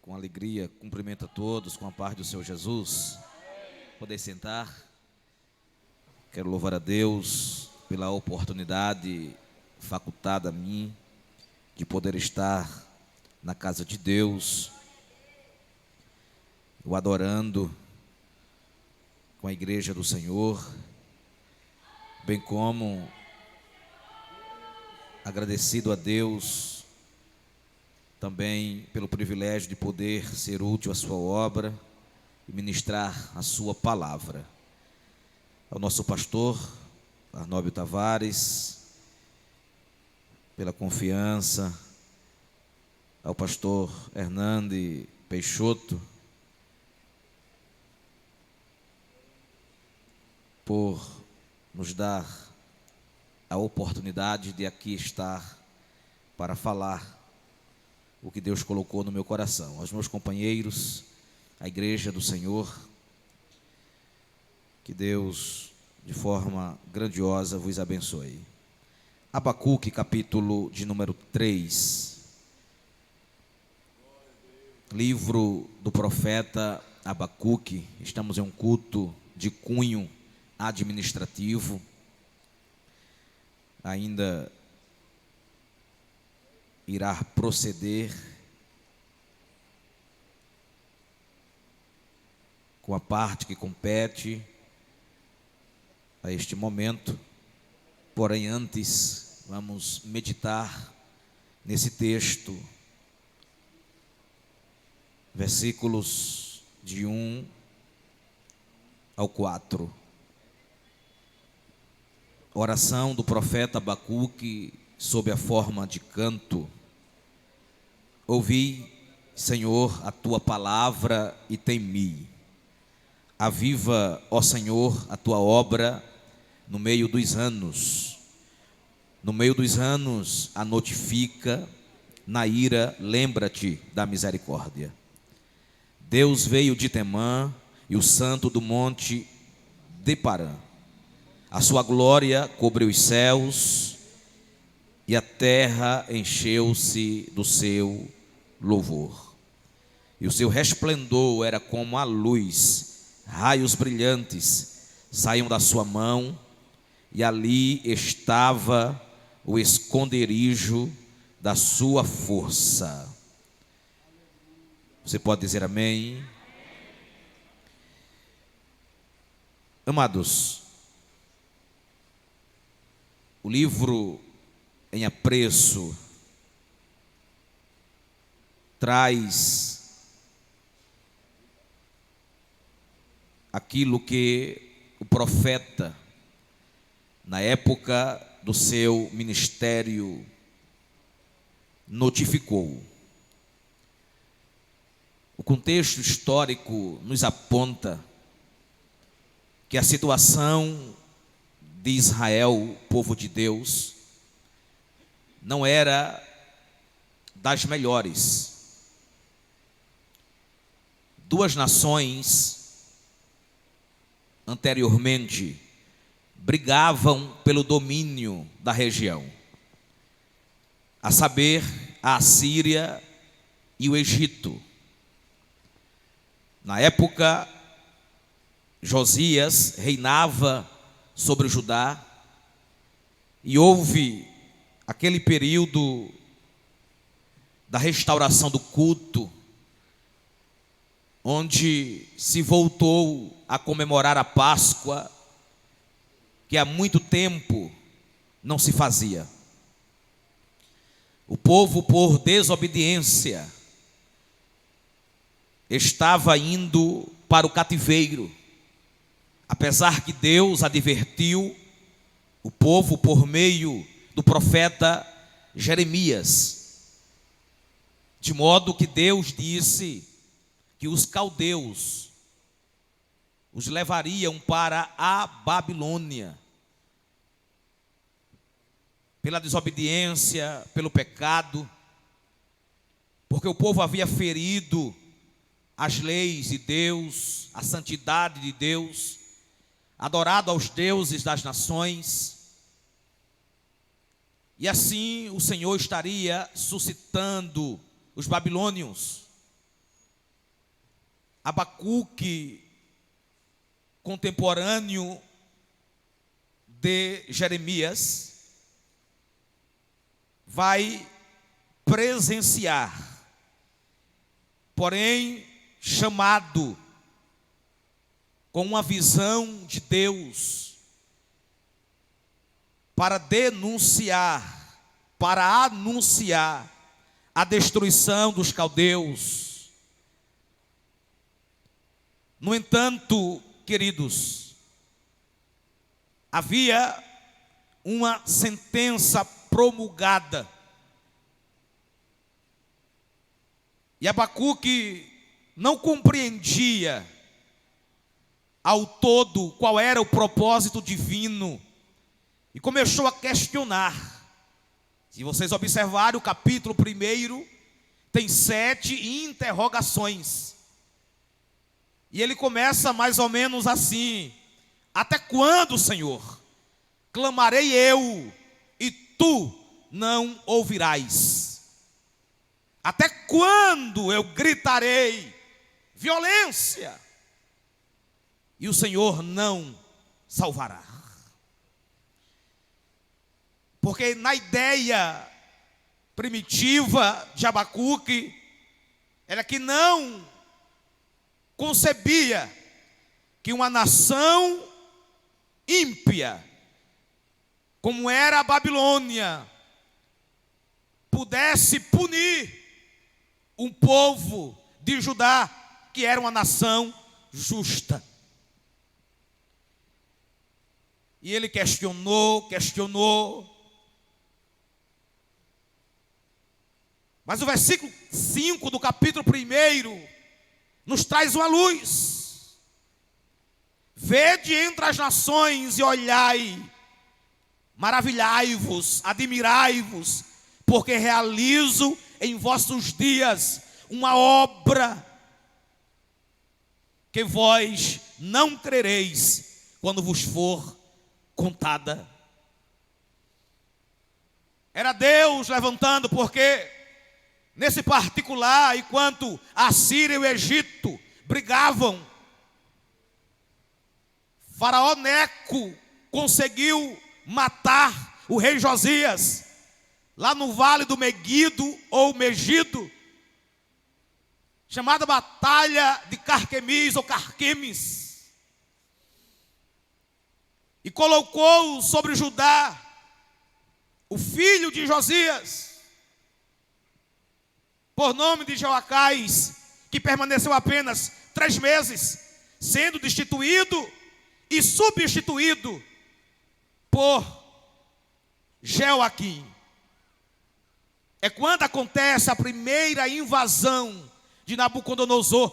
Com alegria, cumprimento a todos com a paz do Senhor Jesus. Poder sentar. Quero louvar a Deus pela oportunidade facultada a mim de poder estar na casa de Deus, o adorando com a igreja do Senhor, bem como agradecido a Deus também pelo privilégio de poder ser útil à sua obra e ministrar a sua palavra. Ao nosso pastor Arnóbio Tavares, pela confiança, ao pastor Hernande Peixoto, por nos dar a oportunidade de aqui estar para falar o que Deus colocou no meu coração. Aos meus companheiros, a igreja do Senhor, que Deus, de forma grandiosa, vos abençoe. Abacuque, capítulo de número 3. Livro do profeta Abacuque. Estamos em um culto de cunho administrativo. Ainda irá proceder com a parte que compete a este momento. Porém, antes, vamos meditar nesse texto, versículos de 1 ao 4. Oração do profeta Abacuque sob a forma de canto. Ouvi, Senhor, a tua palavra e temi. Aviva, ó Senhor, a tua obra no meio dos anos. No meio dos anos a notifica, na ira lembra-te da misericórdia. Deus veio de Temã e o santo do monte de Parã. A sua glória cobriu os céus e a terra encheu-se do seu louvor. E o seu resplendor era como a luz, raios brilhantes saíam da sua mão, e ali estava o esconderijo da sua força. Você pode dizer amém? Amados, o livro em apreço traz aquilo que o profeta, na época do seu ministério, notificou. O contexto histórico nos aponta que a situação de Israel, povo de Deus, não era das melhores. Duas nações anteriormente brigavam pelo domínio da região, a saber, a Assíria e o Egito. Na época, Josias reinava sobre o Judá, e houve aquele período da restauração do culto, onde se voltou a comemorar a Páscoa, que há muito tempo não se fazia. O povo, por desobediência, estava indo para o cativeiro, apesar que Deus advertiu o povo por meio do profeta Jeremias, de modo que Deus disse que os caldeus os levariam para a Babilônia, pela desobediência, pelo pecado, porque o povo havia ferido as leis de Deus, a santidade de Deus, adorado aos deuses das nações. E assim o Senhor estaria suscitando os babilônios Abacuque, contemporâneo de Jeremias, vai presenciar, porém chamado com uma visão de Deus para denunciar, para anunciar a destruição dos caldeus. No entanto, queridos, havia uma sentença promulgada, e Abacuque não compreendia ao todo qual era o propósito divino, e começou a questionar. Se vocês observarem, o capítulo 1 tem 7 interrogações, e ele começa mais ou menos assim: até quando, Senhor, clamarei eu e tu não ouvirás? Até quando eu gritarei violência e o Senhor não salvará? Porque na ideia primitiva de Abacuque, era que não concebia que uma nação ímpia, como era a Babilônia, pudesse punir um povo de Judá, que era uma nação justa. E ele questionou, mas o versículo 5 do capítulo 1 nos traz uma luz. Vede entre as nações e olhai, maravilhai-vos, admirai-vos, porque realizo em vossos dias uma obra que vós não crereis quando vos for contada. Era Deus levantando, porque nesse particular, enquanto a Síria e o Egito brigavam, Faraó Neco conseguiu matar o rei Josias lá no vale do Megido ou Megido, chamada Batalha de Carquemis ou Carquemes, e colocou sobre Judá o filho de Josias, por nome de Joacás, que permaneceu apenas 3 meses, sendo destituído e substituído por Jeoaquim. É quando acontece a primeira invasão de Nabucodonosor,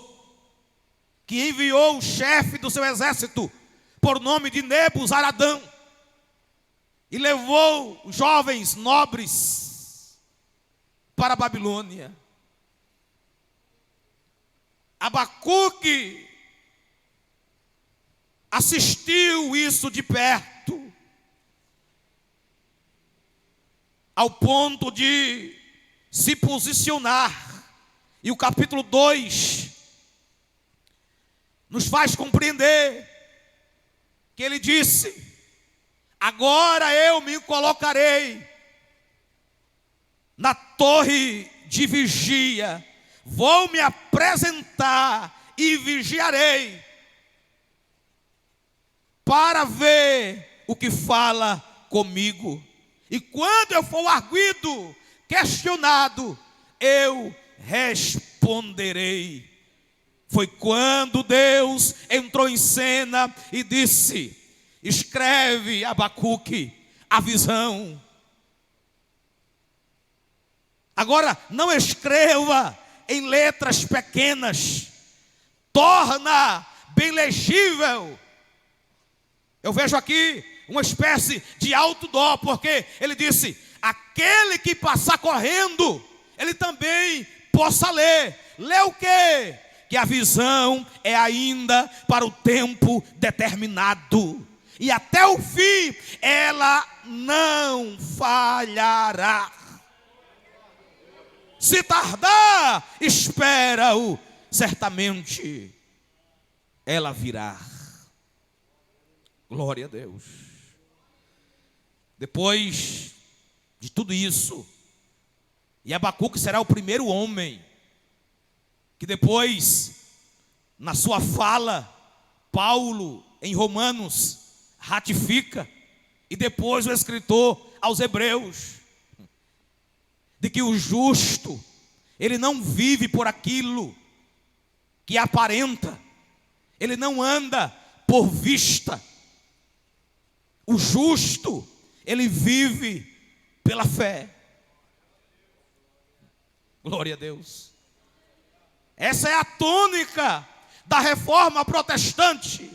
que enviou o chefe do seu exército, por nome de Nebuzaradã, e levou jovens nobres para a Babilônia. Abacuque assistiu isso de perto, ao ponto de se posicionar. E o capítulo 2 nos faz compreender que ele disse: agora eu me colocarei na torre de vigia, vou me apresentar e vigiarei para ver o que fala comigo. E quando eu for arguido, questionado, eu responderei. Foi quando Deus entrou em cena e disse: escreve, Abacuque, a visão. Agora, não escreva em letras pequenas, torna bem legível. Eu vejo aqui uma espécie de outdoor, porque ele disse: aquele que passar correndo, ele também possa ler. Lê o quê? Que a visão é ainda para o tempo determinado, e até o fim ela não falhará. Se tardar, espera-o certamente. ela virá. Glória a Deus. Depois de tudo isso, e Abacuque será o primeiro homem que depois, na sua fala, Paulo, em Romanos, ratifica, e depois o escritor aos Hebreus, de que o justo, ele não vive por aquilo que aparenta, ele não anda por vista. O justo, ele vive pela fé. Glória a Deus. Essa é a tônica da reforma protestante.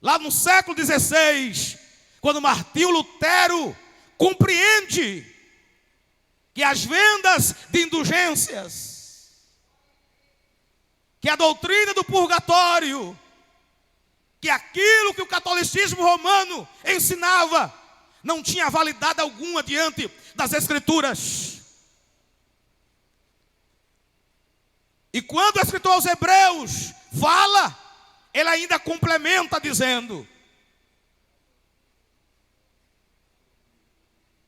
Lá no século XVI, quando Martinho Lutero compreende que as vendas de indulgências, que a doutrina do purgatório, que aquilo que o catolicismo romano ensinava, não tinha validade alguma diante das Escrituras. E quando o escritor aos Hebreus fala, ele ainda complementa dizendo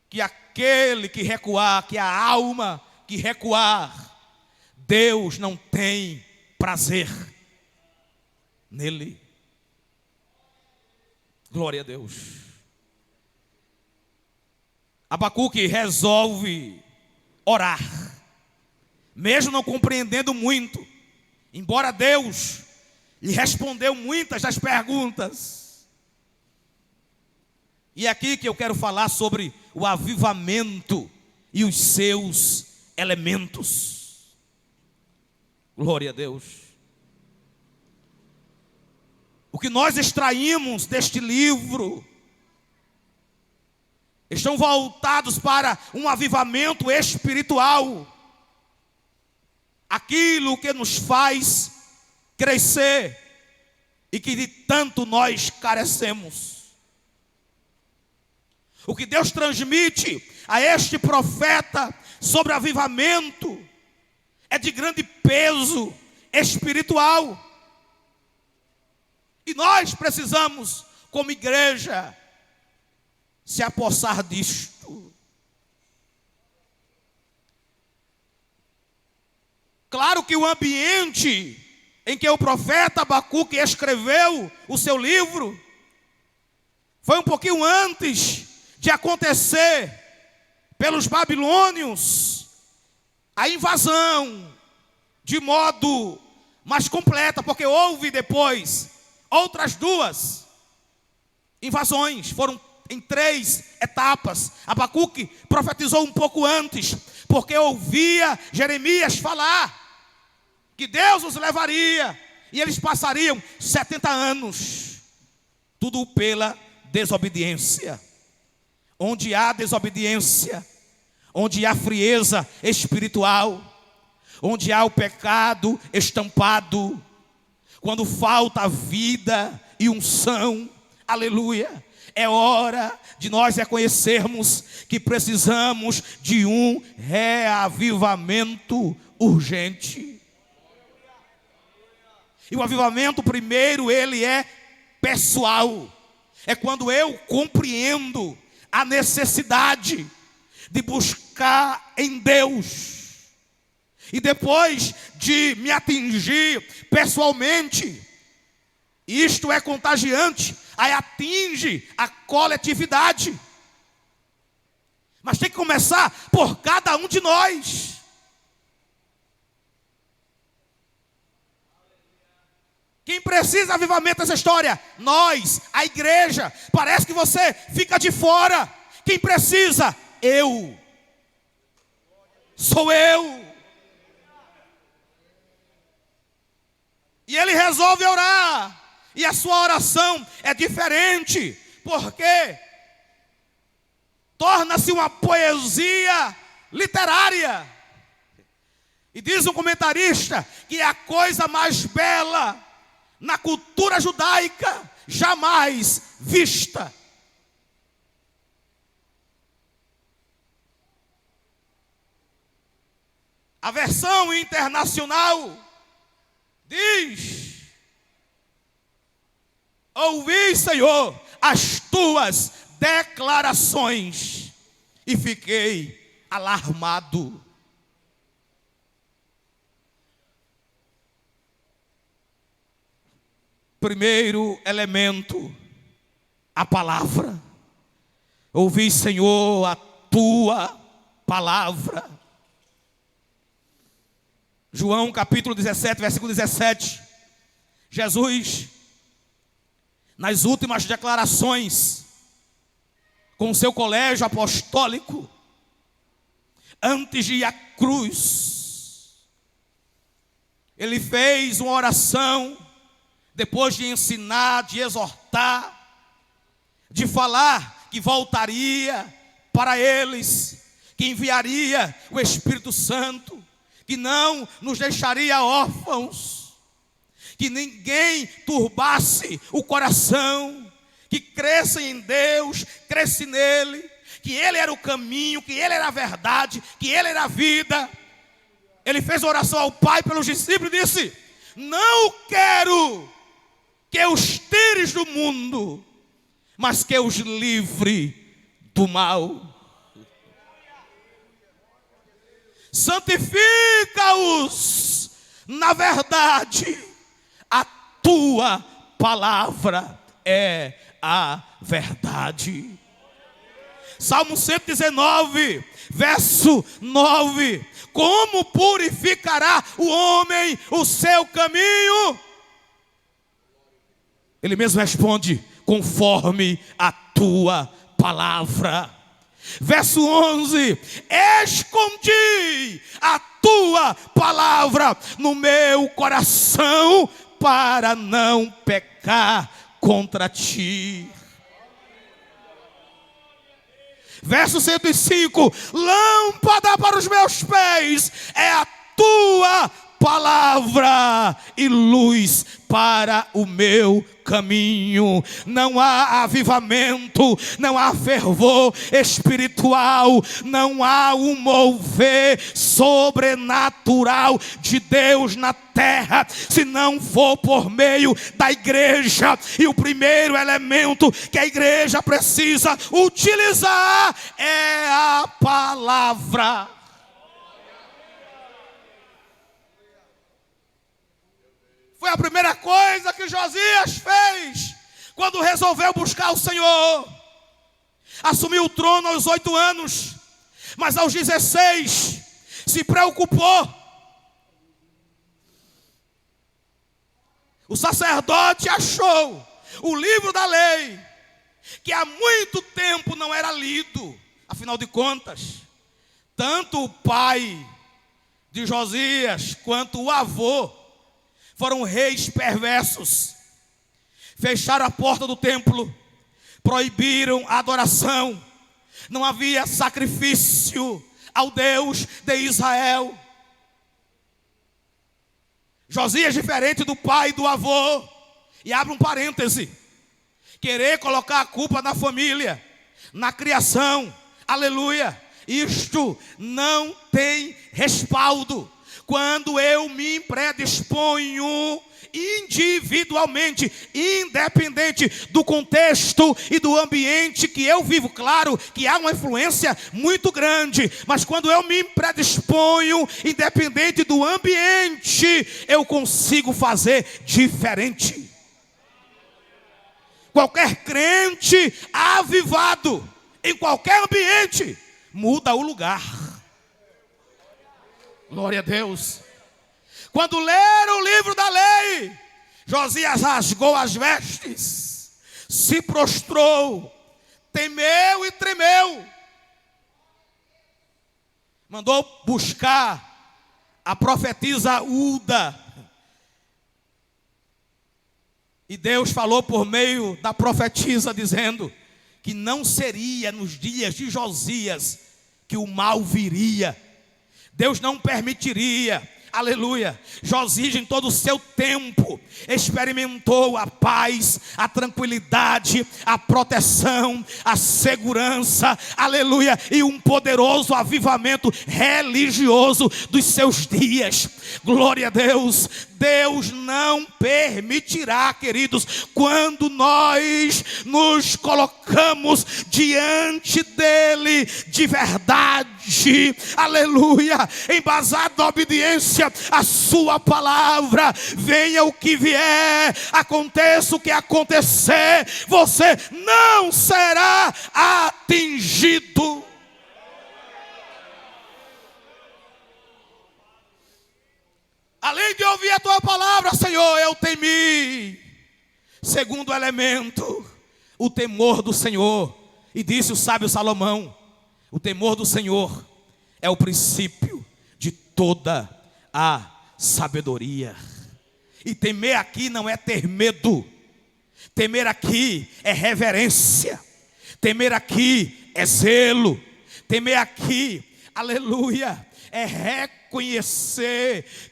que aquele que recuar, que a alma que recuar, Deus não tem prazer nele. Glória a Deus. Abacuque resolve orar, mesmo não compreendendo muito, embora Deus lhe respondeu muitas das perguntas. E é aqui que eu quero falar sobre o avivamento e os seus elementos. Glória a Deus. O que nós extraímos deste livro estão voltados para um avivamento espiritual. Aquilo que nos faz crescer e que de tanto nós carecemos. O que Deus transmite a este profeta sobre avivamento é de grande peso espiritual. E nós precisamos, como igreja, se apossar disto. Claro que o ambiente em que o profeta Abacuque escreveu o seu livro foi um pouquinho antes de acontecer pelos babilônios a invasão de modo mais completa, porque houve depois outras duas invasões, foram em 3 etapas. Abacuque profetizou um pouco antes, porque ouvia Jeremias falar que Deus os levaria e eles passariam 70 anos, tudo pela desobediência. Onde há desobediência, onde há frieza espiritual, onde há o pecado estampado, quando falta vida e unção, aleluia, é hora de nós reconhecermos que precisamos de um reavivamento urgente. E o avivamento, primeiro, ele é pessoal. É quando eu compreendo a necessidade de buscar em Deus. E depois de me atingir pessoalmente, isto é contagiante, aí atinge a coletividade. Mas tem que começar por cada um de nós. Quem precisa de avivamento nessa história? Nós, a igreja. Parece que você fica de fora. Quem precisa? Eu. Sou eu. E ele resolve orar. E a sua oração é diferente. Porque torna-se uma poesia literária. E diz um comentarista que é a coisa mais bela na cultura judaica jamais vista. A versão internacional diz Ouvi, Senhor, as tuas declarações e fiquei alarmado. Primeiro elemento, a palavra. Ouvi, Senhor, a tua palavra. João capítulo 17, versículo 17. Jesus, nas últimas declarações com o seu colégio apostólico, antes de ir à cruz, ele fez uma oração, depois de ensinar, de exortar, de falar que voltaria para eles, que enviaria o Espírito Santo, que não nos deixaria órfãos, que ninguém turbasse o coração, que crescem em Deus, cresce nele, que Ele era o caminho, que Ele era a verdade, que Ele era a vida. Ele fez oração ao Pai pelos discípulos e disse: não quero que os tires do mundo, mas que os livre do mal. Santifica-os na verdade, a tua palavra é a verdade. Salmo 119, verso 9. Como purificará o homem o seu caminho? Ele mesmo responde: conforme a tua palavra. Verso 11: escondi a tua palavra no meu coração para não pecar contra ti. Verso 105: lâmpada para os meus pés é a tua palavra e luz para o meu caminho. Não há avivamento, não há fervor espiritual, não há um mover sobrenatural de Deus na terra, se não for por meio da igreja. E o primeiro elemento que a igreja precisa utilizar é a palavra. Foi a primeira coisa que Josias fez quando resolveu buscar o Senhor. Assumiu o trono aos 8 anos, mas aos 16 se preocupou. O sacerdote achou o livro da lei, que há muito tempo não era lido. Afinal de contas, tanto o pai de Josias quanto o avô foram reis perversos. Fecharam a porta do templo, proibiram a adoração, não havia sacrifício ao Deus de Israel. Josias, diferente do pai e do avô, e abre um parêntese, querer colocar a culpa na família, na criação, aleluia, isto não tem respaldo. Quando eu me predisponho individualmente, independente do contexto e do ambiente que eu vivo, claro que há uma influência muito grande, mas quando eu me predisponho, independente do ambiente, eu consigo fazer diferente. Qualquer crente avivado, em qualquer ambiente, muda o lugar. Glória a Deus. Quando leram o livro da lei, Josias rasgou as vestes, se prostrou, temeu e tremeu. Mandou buscar a profetisa Ulda. E Deus falou por meio da profetisa, dizendo que não seria nos dias de Josias que o mal viria. Deus não permitiria, aleluia. Josias, em todo o seu tempo, experimentou a paz, a tranquilidade, a proteção, a segurança, aleluia, e um poderoso avivamento religioso dos seus dias. Glória a Deus. Deus não permitirá, queridos, quando nós nos colocamos diante dele de verdade, aleluia, embasado na obediência à sua palavra, venha o que vier, aconteça o que acontecer, você não será atingido. Além de ouvir a tua palavra, Senhor, eu temi. Segundo elemento, o temor do Senhor. E disse o sábio Salomão: o temor do Senhor é o princípio de toda a sabedoria. E temer aqui não é ter medo. Temer aqui é reverência. Temer aqui é zelo. Temer aqui, aleluia, é reconhecer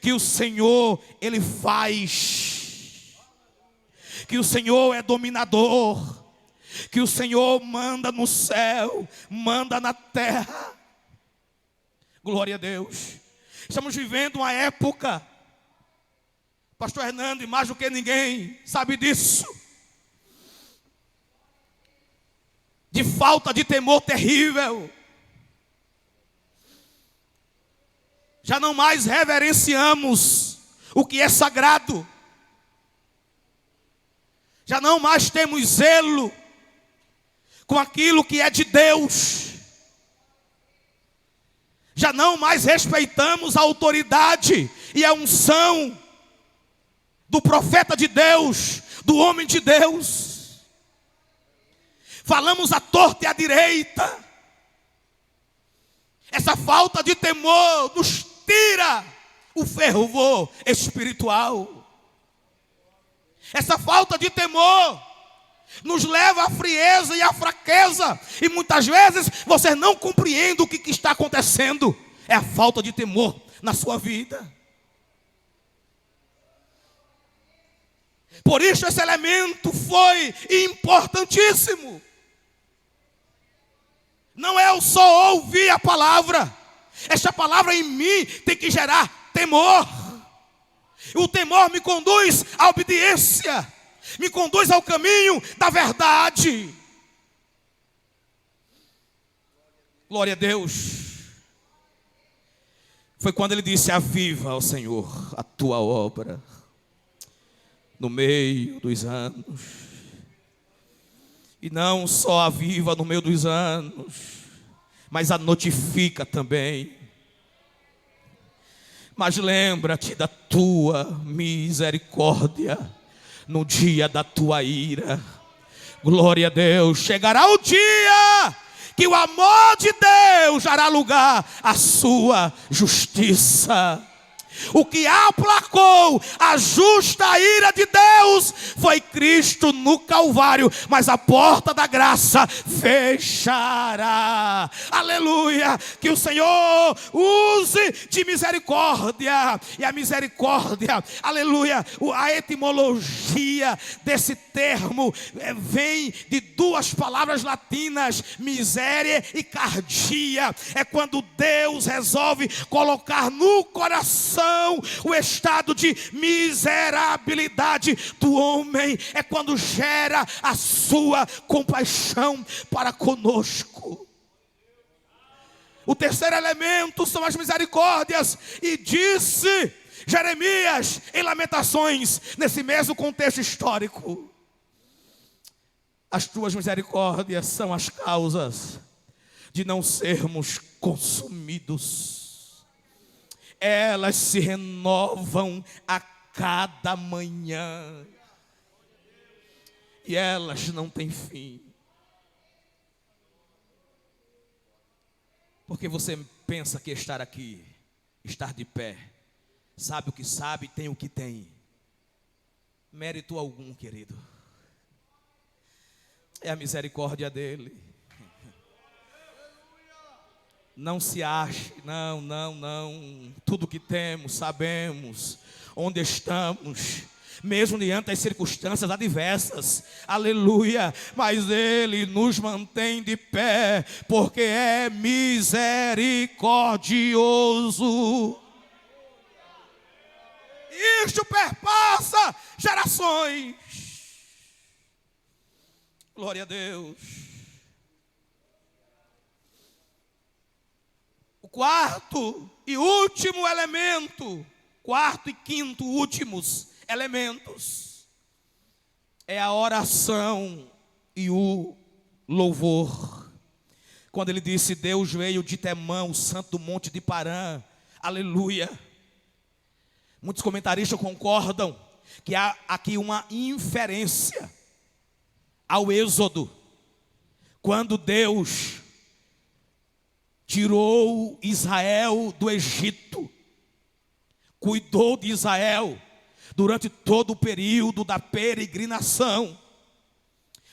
que o Senhor, Ele faz, que o Senhor é dominador, que o Senhor manda no céu, manda na terra. Glória a Deus. Estamos vivendo uma época, pastor Hernando, mais do que ninguém sabe disso, de falta de temor terrível. Já não mais reverenciamos o que é sagrado. Já não mais temos zelo com aquilo que é de Deus. Já não mais respeitamos a autoridade e a unção do profeta de Deus, do homem de Deus. Falamos à torta e à direita. Essa falta de temor nos tira o fervor espiritual. Essa falta de temor nos leva à frieza e à fraqueza. E muitas vezes você não compreende o que está acontecendo. É a falta de temor na sua vida. Por isso esse elemento foi importantíssimo. Não é eu só ouvir a palavra. Esta palavra em mim tem que gerar temor. O temor me conduz à obediência, me conduz ao caminho da verdade. Glória a Deus. Foi quando ele disse: aviva, ó Senhor, a tua obra no meio dos anos. E não só aviva no meio dos anos, mas a notifica também. Mas lembra-te da tua misericórdia no dia da tua ira. Glória a Deus. Chegará o dia que o amor de Deus dará lugar à sua justiça. O que aplacou a justa ira de Deus foi Cristo no Calvário, mas a porta da graça fechará. Aleluia! Que o Senhor use de misericórdia. E a misericórdia, aleluia, a etimologia desse termo vem de duas palavras latinas, miséria e cardia. É quando Deus resolve colocar no coração o estado de miserabilidade do homem. É quando gera a sua compaixão para conosco. O terceiro elemento são as misericórdias. E disse Jeremias em Lamentações, nesse mesmo contexto histórico: as tuas misericórdias são as causas de não sermos consumidos. Elas se renovam a cada manhã. E elas não têm fim. Porque você pensa que estar aqui, estar de pé, sabe o que sabe, tem o que tem. Mérito algum, querido. É a misericórdia dele. Não se ache, não. Tudo que temos, sabemos onde estamos, mesmo diante das circunstâncias adversas, aleluia, mas Ele nos mantém de pé, porque é misericordioso. Isto perpassa gerações. Glória a Deus. O quarto e último elemento, quarto e quinto últimos elementos, é a oração e o louvor. Quando ele disse, Deus veio de Temã, o santo do monte de Parã, aleluia. Muitos comentaristas concordam que há aqui uma inferência ao Êxodo, quando Deus tirou Israel do Egito, cuidou de Israel durante todo o período da peregrinação,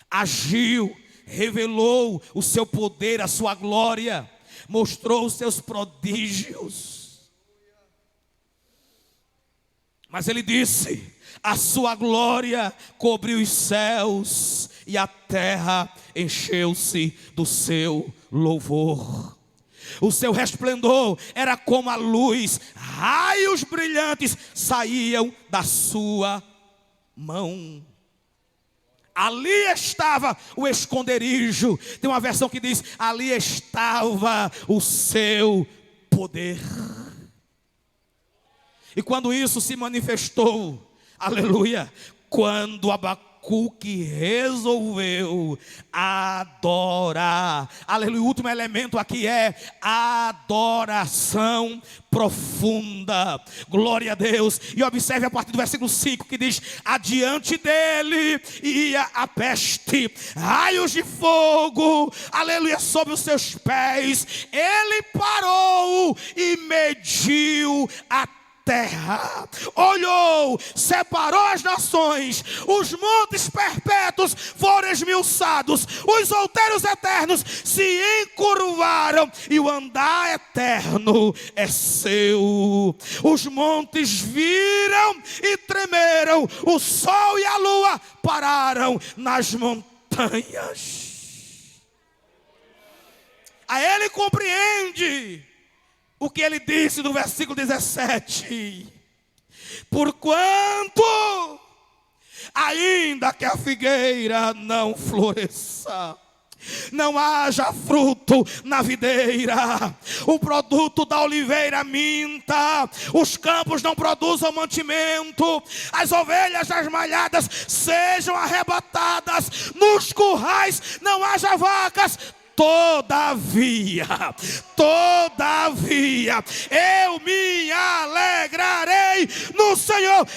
agiu, revelou o seu poder, a sua glória, mostrou os seus prodígios. Mas ele disse, a sua glória cobriu os céus e a terra encheu-se do seu louvor. O seu resplendor era como a luz, raios brilhantes saíam da sua mão. Ali estava o esconderijo. Tem uma versão que diz, ali estava o seu poder. E quando isso se manifestou, aleluia, quando Abacuque resolveu adorar, aleluia, o último elemento aqui é adoração profunda, glória a Deus. E observe a partir do versículo 5 que diz, adiante dele ia a peste, raios de fogo, aleluia, sobre os seus pés, ele parou e mediu a terra, olhou, separou as nações, os montes perpétuos foram esmiuçados, os outeiros eternos se encurvaram e o andar eterno é seu. Os montes viram e tremeram, o sol e a lua pararam nas montanhas. A ele compreende o que ele disse no versículo 17. Porquanto, ainda que a figueira não floresça, não haja fruto na videira, o produto da oliveira minta, os campos não produzam mantimento, as ovelhas das malhadas sejam arrebatadas, nos currais não haja vacas, todavia, eu me alegrarei no Senhor,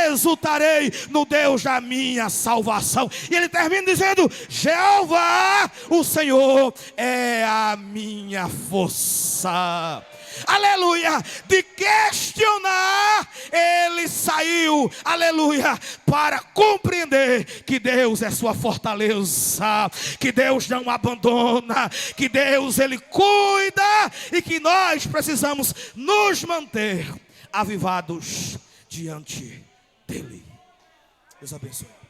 exultarei no Deus da minha salvação. E ele termina dizendo, Jeová, o Senhor é a minha força. Aleluia, de questionar, ele saiu, aleluia, para compreender que Deus é sua fortaleza, que Deus não abandona, que Deus ele cuida e que nós precisamos nos manter avivados diante dele. Deus abençoe.